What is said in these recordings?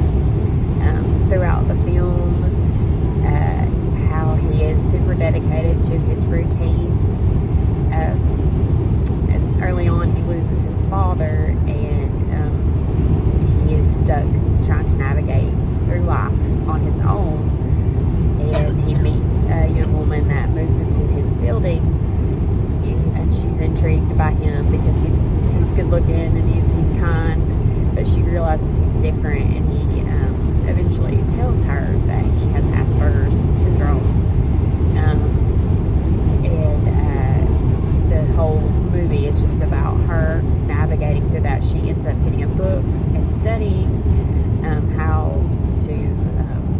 shows throughout the film how he is super dedicated to his routines. And early on, he loses his father, and he is stuck trying to navigate through life on his own. And he meets a young woman that moves into his building, and she's intrigued by him because he's good looking and he's kind, but she realizes he's different, and he eventually tells her that he has Asperger's syndrome. The whole movie is just about her navigating through that. She ends up getting a book and studying how to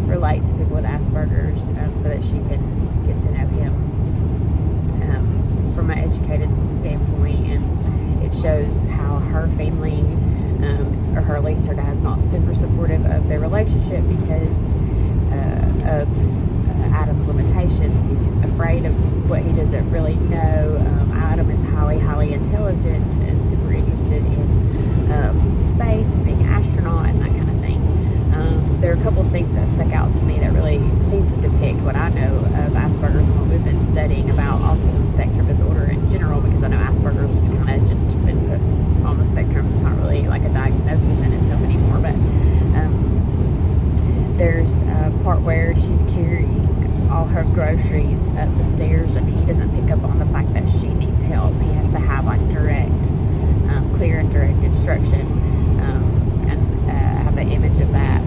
relate to people with Asperger's, so that she can get to know him from an educated standpoint. And it shows how her family, or her, at least her dad's not super supportive of their relationship because of Adam's limitations. He's afraid of what he doesn't really know. Adam is highly intelligent and super interested in space and being an astronaut and that kind of thing. There are a couple scenes that stuck out to me that really seem to depict what I know of Asperger's and what we've been studying about autism spectrum disorder in general, because I know Asperger's has kind of just been put on the spectrum. It's not really like a diagnosis in itself anymore, but there's a part where she's carrying all her groceries up the stairs, and he doesn't pick up on the fact that she needs help. He has to have like clear and direct instruction, and I have an image of that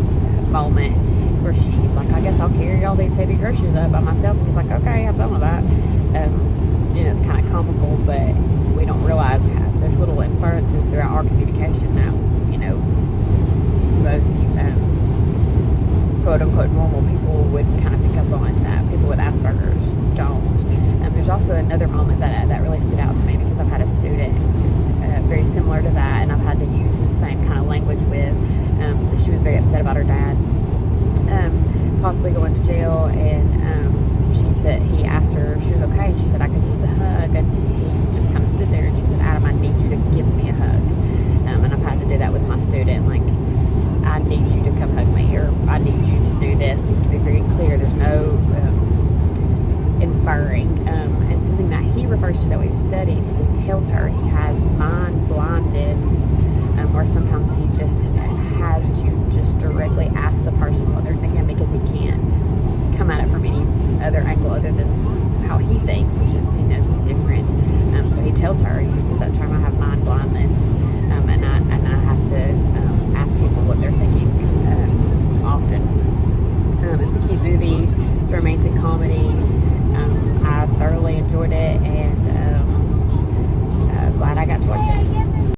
moment where she's like, I guess I'll carry all these heavy groceries up by myself, and he's like, okay, have fun with that. It's kind of comical, but we don't realize how there's little inferences throughout our communication that most quote-unquote normal people would kind of pick up on that people with Asperger's don't. There's also another moment that really stood out to me because I've had a student very similar to that, and I've had to use the same kind of language with. She was very upset about her dad possibly going to jail, and she said, he asked her if she was okay, and she said, I could use a hug, and he just kind of stood there, and she said, Adam, I need you to give me a hug. And I've had to do that with my student, like, I need you to come hug me, or I need you to do this. You have to be very clear. There's no inferring. And something that he refers to that we've studied is he tells her he has mind blindness, where sometimes he just has to just directly ask the person what they're thinking because he can't come at it from any other angle other than how he thinks, which is, he knows is different. So he tells her, he uses that term, I have mind blindness, and I have to ask people what they're thinking often. It's a cute movie. It's a romantic comedy. I thoroughly enjoyed it, and glad I got to watch it.